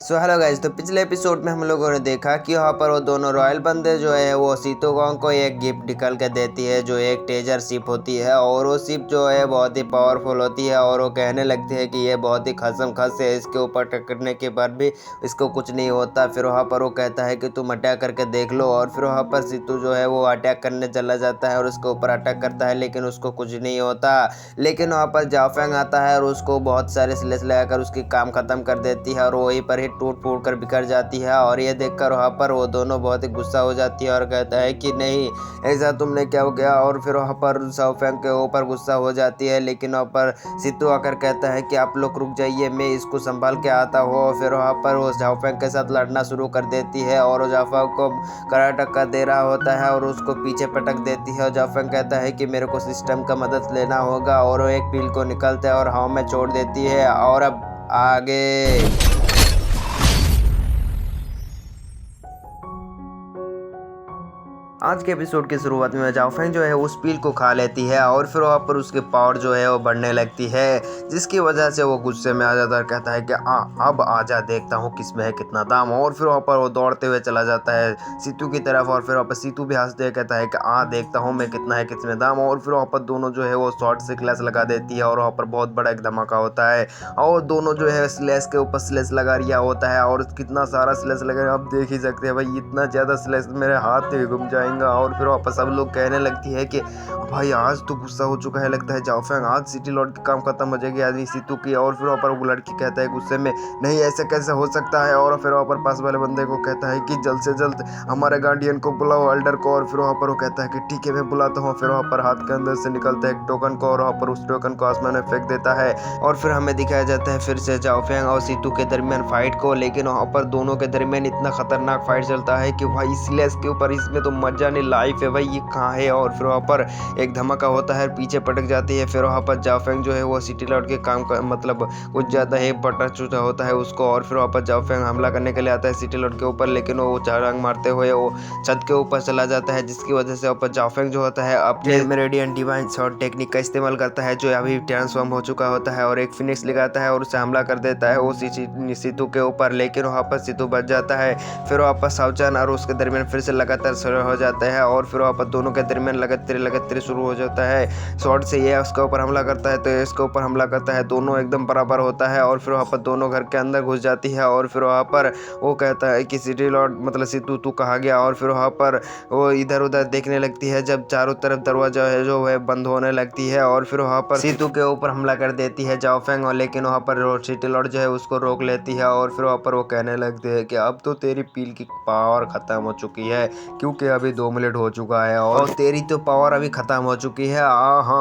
Hello guys. तो पिछले episode में हम लोगों ने देखा कि वहाँ पर वो दोनों रॉयल बंदे जो है वो सीतोगोंग को एक गिफ्ट निकल के देती है जो एक टेजर शिप होती है। और वो शिप जो है बहुत ही पावरफुल होती है और वो कहने लगती है कि ये बहुत ही खसम है, इसके ऊपर टकरने के बाद भी इसको कुछ नहीं होता। फिर वहाँ पर वो कहता है कि तुम अटैक करके देख लो। और फिर वहाँ पर सीतू जो है वो अटैक करने चला जाता है और उसके ऊपर अटैक करता है लेकिन उसको कुछ नहीं होता। लेकिन वहाँ पर जाओफेंग आता है और उसको बहुत सारे स्लेस लगाकर उसकी काम खत्म कर देती है और वहीं पर ही टूट फूट कर बिखर जाती है। और ये देखकर वहाँ पर वो दोनों बहुत ही गुस्सा हो जाती है और कहता है कि नहीं, ऐसा तुमने क्या हो गया। और फिर वहाँ पर जाओफेंग के ऊपर गुस्सा हो जाती है लेकिन वहाँ पर सितू आकर कहता है कि आप लोग रुक जाइए, मैं इसको संभाल के आता हूँ। और फिर वहाँ पर वो जाओफेंग के साथ लड़ना शुरू कर देती है और जाओफेंग को कड़ा टक्का दे रहा होता है और उसको पीछे पटक देती है। और जाओफेंग कहता है कि मेरे को सिस्टम का मदद लेना होगा और वो एक पील को निकलता है और हवा में छोड़ देती है। और अब आगे आज के एपिसोड की शुरुआत में जाओफेंग जो है उस पील को खा लेती है और फिर वहाँ पर उसकी पावर जो है वो बढ़ने लगती है, जिसकी वजह से वो गुस्से में आ जाता है और कहता है कि अब आजा, देखता हूँ किसमें है कितना दाम। और फिर वहाँ पर वो दौड़ते हुए चला जाता है सीतू की तरफ और फिर वहाँ पर सीतू भी हंसते हुए कहता है कि देखता हूँ मैं कितना है किसमें दाम। और फिर वहाँ पर दोनों जो है वो शॉर्ट से क्लैश लगा देती है और वहाँ पर बहुत बड़ा एक धमाका होता है और दोनों जो है स्लेस के ऊपर स्लेस लगा रिया होता है और कितना सारा स्लेस लगा, आप देख ही सकते हैं भाई, इतना ज़्यादा स्लेस मेरे हाथ में घूम जाए। और फिर वापस सब लोग कहने लगती है कि भाई आज तो गुस्सा हो चुका है, लगता है जाओफेंग आज सिटी लॉर्ड की काम खत्म हो जाएगी आज सीतू की। और फिर वहाँ पर वो लड़की कहता है गुस्से में, नहीं ऐसा कैसे हो सकता है। और फिर वहाँ पर पास वाले बंदे को कहता है कि जल्द से जल्द हमारे गार्डियन को बुलाओ, एल्डर को। और फिर वहाँ पर वो कहता है कि ठीक है मैं बुलाता हूँ। फिर वहाँ पर हाथ के अंदर से निकलता है एक टोकन को और वहाँ पर उस टोकन को आसमान में फेंक देता है और फिर हमें दिखाया जाता है फिर से जाओफेंग और सीतू के दरमियान फाइट को। लेकिन वहाँ पर दोनों के दरमियान इतना खतरनाक फाइट चलता है कि भाई स्लेस के ऊपर इसमें तो मजा नहीं, लाइफ है भाई, ये कहाँ है। और फिर वहाँ पर एक धमाका होता है, पीछे पटक जाती है। फिर वहाँ पर जाओफेंग जो है वो सिटी लॉर्ड के काम का मतलब कुछ ज़्यादा ही बटा चुचा होता है उसको। और फिर वहाँ पर जाओफेंग हमला करने के लिए आता है सिटी लॉर्ड के ऊपर लेकिन वो छलांग मारते हुए वो छत के ऊपर चला जाता है, जिसकी वजह से वहाँ पर जाओफेंग जो होता है अपने मेरेडियन डिवाइन शॉट टेक्निक का इस्तेमाल करता है जो अभी ट्रांसफॉर्म हो चुका होता है और एक फिनिक्स लगाता है और उसे हमला कर देता है वो सीतू के ऊपर। लेकिन वहाँ पर सीतू बच जाता है। फिर वहाँ पर सावचान और उसके दरमियान फिर से लगातार शुरू हो जाता है और फिर वहाँ पर दोनों के दरमियान लगातार शुरू हो जाता है। शॉर्ट से ये उसके ऊपर हमला करता है तो ये इसके ऊपर हमला करता है, दोनों एकदम बराबर होता है। और फिर वहाँ पर दोनों घर के अंदर घुस जाती है और फिर वहाँ पर वो कहता है कि सिटी लॉर्ड मतलब सीतू तू कहाँ गया। और फिर वहाँ पर वो इधर उधर देखने लगती है जब चारों तरफ दरवाजा है जो है बंद होने लगती है और फिर वहाँ पर सीतू के ऊपर हमला कर देती है जाओफेंग। और लेकिन वहाँ पर सिटी लॉर्ड जो है उसको रोक लेती है और फिर वहाँ पर वो कहने लगते हैं कि अब तो तेरी पील की पावर खत्म हो चुकी है क्योंकि अभी 2 मिनट हो चुका है और तेरी तो पावर अभी खत्म हो चुकी है।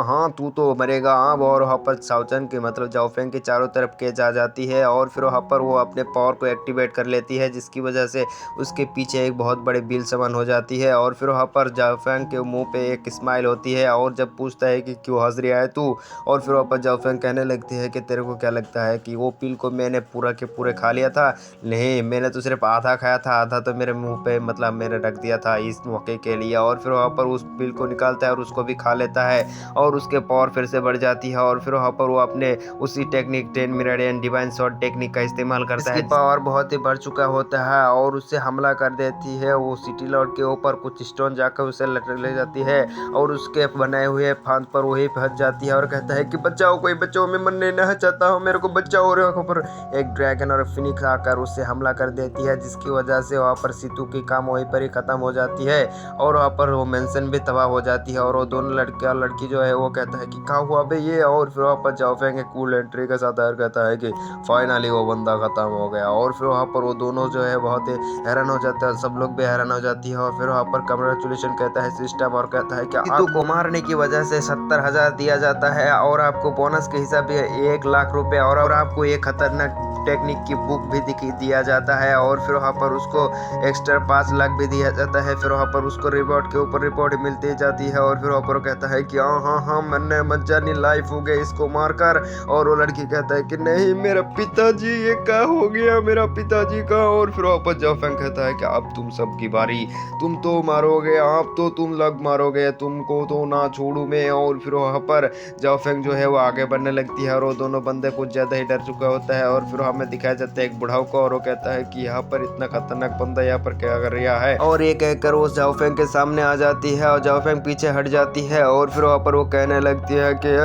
हाँ तू तो मरेगा अब। और वहाँ पर सावचन के मतलब जाओफेंग के चारों तरफ केज आ जाती है और फिर वहाँ पर वो अपने पावर को एक्टिवेट कर लेती है, जिसकी वजह से उसके पीछे एक बहुत बड़ी बिल समान हो जाती है। और फिर वहाँ पर जाओफेंग के मुंह पे एक स्माइल होती है और जब पूछता है कि क्यों हंस रहा है तू, और फिर वहाँ पर जाओफेंग कहने लगती है कि तेरे को क्या लगता है कि वो पिल को मैंने पूरा के पूरे खा लिया था? नहीं, मैंने तो सिर्फ आधा खाया था, आधा तो मेरे मुंह पे मतलब मैंने रख दिया था इस मौके के लिए। और फिर वहाँ पर उस पिल को निकालता है और उसको भी खा लेता है और उसके पावर फिर से बढ़ जाती है। और फिर वहाँ पर वो अपने उसी technique 10 minute divine shot technique का इस्तेमाल करता है, पावर बहुत ही बढ़ चुका होता है और उससे हमला कर देती है वो सिटी लॉर्ड के ऊपर। कुछ स्टोन जाकर उसे लटक ले जाती है और उसके बनाए हुए फांद पर वही फंस जाती है और कहता है कि बचाओ, कोई बचाओ, मैं मरने नहीं चाहता हूँ, मेरे को बचाओ। और वहाँ पर एक ड्रैगन और फिनिक्स आकर उससे हमला कर देती है, जिसकी वजह से वहाँ पर सीतू की काम वहीं पर ही खत्म हो जाती है और वहाँ पर वो मेंशन भी तबाह हो जाती है। और वो दोनों लड़के और लड़की जो है वो कहता है कि क्या हुआ बे ये। और फिर वहाँ पर जाओफेंग कूल एंट्री के साथ कहता है कि फाइनली वो बंदा खत्म हो गया। और फिर वहाँ पर वो दोनों जो है बहुत ही हैरान हो जाते हैं, सब लोग भी हैरान हो जाती है। और फिर वहाँ पर कंग्रेचुलेशन कहता है सिस्टम और कहता है कि सीतू को मारने की वजह से 70,000 दिया जाता है और आपको बोनस के हिसाब से 1 लाख रुपए और आपको ये खतरनाक टेक्निक की बुक भी दिया जाता है। और फिर वहाँ पर उसको एक्स्ट्रा 5 लाख भी दिया जाता है। फिर वहाँ पर उसको रिवॉर्ड के ऊपर रिवॉर्ड मिलती जाती है और फिर वहाँ पर कहता है कि हाँ हाँ हाँ मैंने मजानी लाइफ हो गई इसको मारकर। और वो लड़की कहता है कि नहीं मेरा पिताजी, ये क्या हो गया मेरा पिताजी का। और फिर वापस जाओ फैंग कहता है कि अब तुम सबकी बारी, तुम तो मारोगे, आप तो तुम लोग मारोगे, तुमको तो ना छोड़ू मैं। और फिर वहाँ पर जाओ फेंग जो है वो आगे बढ़ने लगती है और वो दोनों बंदे कुछ ज्यादा ही डर चुका होता है। और फिर हमें दिखाया जाता है एक बुढ़ाऊ को और वो कहता है कि यहाँ पर इतना खतरनाक बंदा यहाँ पर क्या कर रहा है। और ये कहकर वो जाओ फेंग के सामने आ जाती है और जाओ फेंग पीछे हट जाती है। और फिर वहाँ पर वो कहने लगती है कि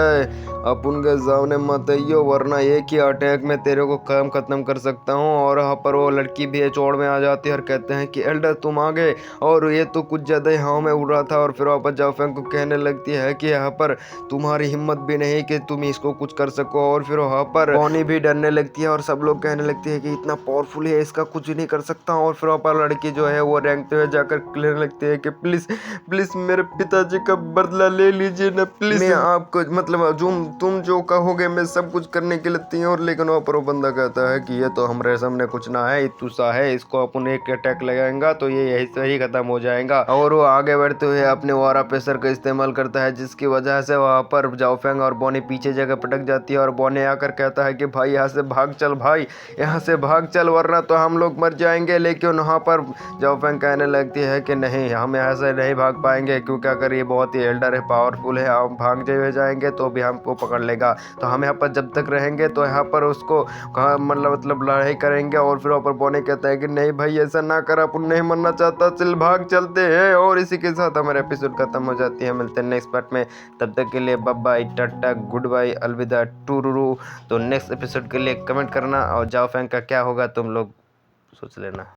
अपन के सामने मत आइयो वरना एक ही अटैक में तेरे को काम खत्म कर सकता हूँ। और वहाँ पर वो लड़की भी चौड़ में आ जाती है और कहते हैं कि एल्डर तुम आ गए। और ये तो कुछ ज्यादा ही हवा में उड़ रहा था। और फिर वापस जाओ फेंग को कहने लगती है कि यहाँ पर तुम्हारी हिम्मत भी नहीं कि तुम इसको कुछ कर सको। और फिर वहाँ पर बॉनी भी डरने लगती है और सब लोग कहने लगते हैं कि इतना पावरफुल है इसका कुछ नहीं कर सकता। और फिर वहाँ पर लड़की जो है वो रेंगते हुए जाकर कहने लगती है कि प्लीज प्लीज मेरे पिताजी का बदला ले लीजिए ना प्लीज, मैं आपको मतलब तुम जो कहोगे मैं सब कुछ करने के लिए तैयार। लेकिन वहाँ पर वो बंदा कहता है कि ये तो हमारे सामने कुछ ना है, इतुसा है, इसको अपन एक अटैक लगाएंगा तो ये यही से ही खत्म हो जाएगा। और वो आगे बढ़ते हुए अपने वारा प्रेशर का इस्तेमाल करता है जिसकी वजह से वहाँ पर जाओ फेंग और बॉनी पीछे जगह पटक जाती है। और बॉनी आकर कहता है कि भाई यहाँ से भाग चल, भाई यहाँ से भाग चल वरना तो हम लोग मर जाएंगे। लेकिन वहाँ पर जाओ फेंग कहने लगती है कि नहीं हम यहाँ से नहीं भाग पाएंगे क्योंकि अगर ये बहुत ही एल्डर है, पावरफुल है, हम भाग जाएंगे तो भी हमको पकड़ लेगा। तो हम यहाँ पर जब तक रहेंगे तो यहाँ पर उसको मतलब लड़ाई करेंगे। और फिर ऊपर बॉनी कहता है कि नहीं भाई ऐसा ना कर, अपन नहीं मरना चाहता, चल भाग चलते हैं। और इसी के साथ हमारे एपिसोड खत्म हो जाती है। मिलते हैं नेक्स्ट पार्ट में, तब तक के लिए bye bye, tata, goodbye, अलविदा, टूरूरू। तो नेक्स्ट एपिसोड के लिए कमेंट करना और जाओ फैंग का क्या होगा तुम लोग सोच लेना।